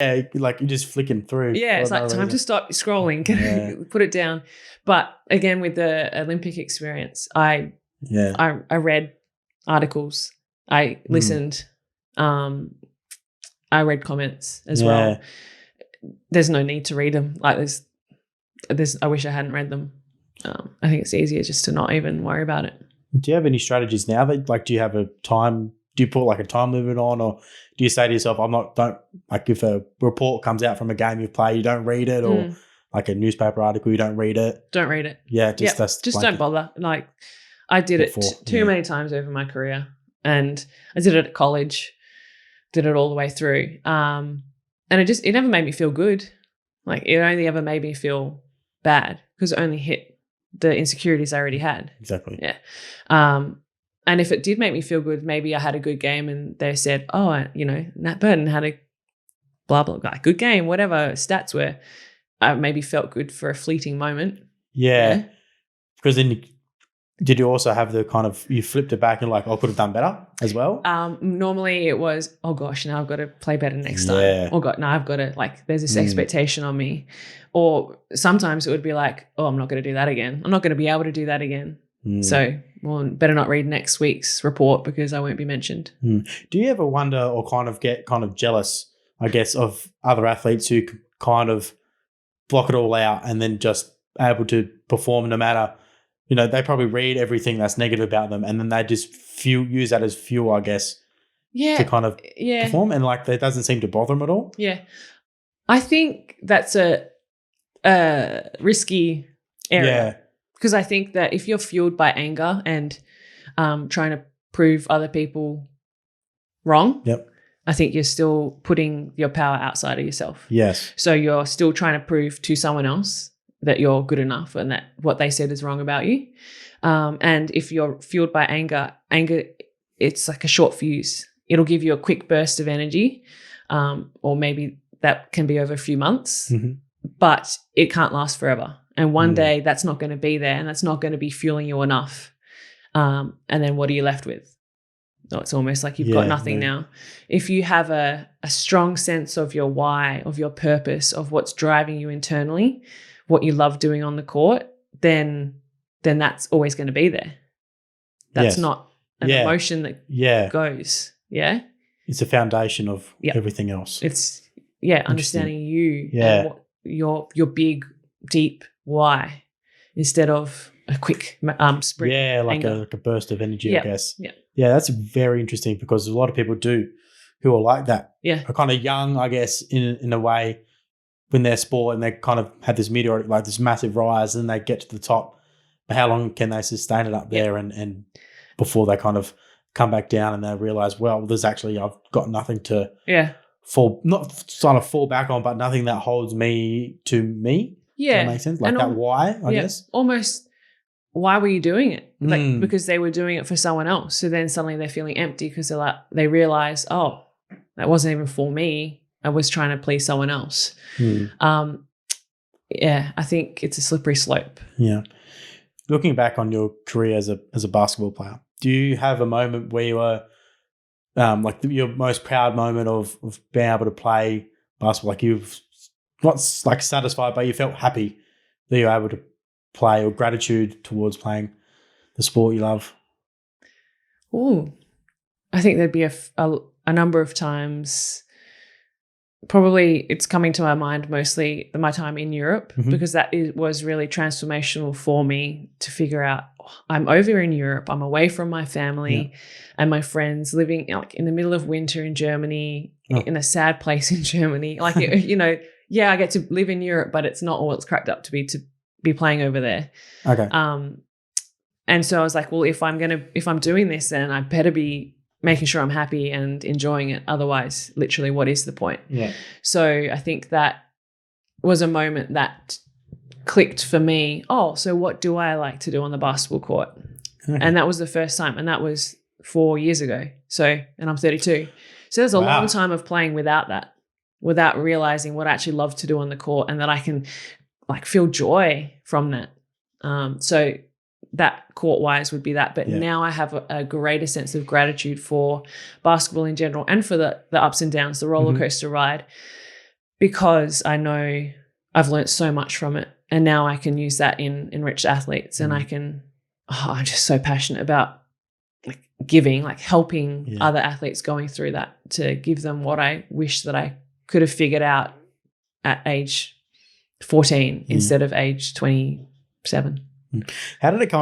Yeah, like you're just flicking through. Yeah, it's like time to stop scrolling, put it down. But again, with the Olympic experience, I read articles, I listened, I read comments as well. There's no need to read them. Like there's. I wish I hadn't read them. I think it's easier just to not even worry about it. Do you have any strategies now that, like, do you have a time? Do you put like a time limit on, or do you say to yourself, don't like if a report comes out from a game you've played, you don't read it, or like a newspaper article, you don't read it? Don't read it. Yeah, just don't bother. Like I did it too many times over my career, and I did it at college, did it all the way through, and it never made me feel good. Like it only ever made me feel bad because it only hit the insecurities I already had. Exactly. Yeah. And if it did make me feel good, maybe I had a good game and they said, Nat Burton had a blah, blah, blah, good game, whatever stats were. I maybe felt good for a fleeting moment. Yeah. Because then did you also have the kind of, you flipped it back and like, I could have done better as well? Normally it was, oh gosh, now I've got to play better next time. Oh God, now I've got to, like, there's this expectation on me. Or sometimes it would be like, oh, I'm not going to do that again. I'm not going to be able to do that again. So, better not read next week's report because I won't be mentioned. Do you ever wonder or kind of get kind of jealous, I guess, of other athletes who kind of block it all out and then just able to perform no matter, they probably read everything that's negative about them and then they just use that as fuel, I guess, to kind of perform, and like that doesn't seem to bother them at all? Yeah. I think that's a risky area. Yeah. Because I think that if you're fueled by anger and trying to prove other people wrong, I think you're still putting your power outside of yourself. Yes. So you're still trying to prove to someone else that you're good enough and that what they said is wrong about you. And if you're fueled by anger, it's like a short fuse. It'll give you a quick burst of energy, or maybe that can be over a few months, but it can't last forever. And one day that's not going to be there and that's not going to be fueling you enough. And then what are you left with? Oh, it's almost like you've got nothing now. If you have a strong sense of your why, of your purpose, of what's driving you internally, what you love doing on the court, then that's always going to be there. That's not an emotion that goes. Yeah. It's a foundation of everything else. It's understanding you and what your big, deep why instead of a quick sprint. Yeah, like a burst of energy, I guess. Yeah. Yeah, that's very interesting because a lot of people who are like that. Yeah. Are kind of young, I guess, in a way when they're sport and they kind of have this meteoric, like this massive rise and they get to the top. But how long can they sustain it up there and before they kind of come back down and they realize, well, I've got nothing to fall back on, but nothing that holds me to me. Yeah. Does that make sense? Like that why, I guess? Almost, why were you doing it? Like because they were doing it for someone else. So then suddenly they're feeling empty because they realize, oh, that wasn't even for me. I was trying to please someone else. I think it's a slippery slope. Yeah. Looking back on your career as a basketball player, do you have a moment where you were like your most proud moment of being able to play basketball? Like you've not like satisfied, but you felt happy that you're able to play, or gratitude towards playing the sport you love? Ooh, I think there'd be a number of times. Probably it's coming to my mind mostly my time in Europe because that was really transformational for me to figure out I'm over in Europe, I'm away from my family and my friends, living like in the middle of winter in Germany, in a sad place in Germany. Like, I get to live in Europe, but it's not all it's cracked up to be playing over there. Okay. And so I was like, well, if I'm doing this, then I better be making sure I'm happy and enjoying it. Otherwise, literally, what is the point? Yeah. So I think that was a moment that clicked for me. Oh, so what do I like to do on the basketball court? Okay. And that was the first time. And that was 4 years ago. And I'm 32. So there's a long time of playing without that, without realizing what I actually love to do on the court and that I can like feel joy from that. So that court-wise would be that. But now I have a greater sense of gratitude for basketball in general and for the ups and downs, the roller coaster ride. because I know I've learnt so much from it, and now I can use that in enriched athletes, and I'm just so passionate about like giving, like helping other athletes going through that, to give them what I wish that I could have figured out at age 14 instead of age 27. How did it come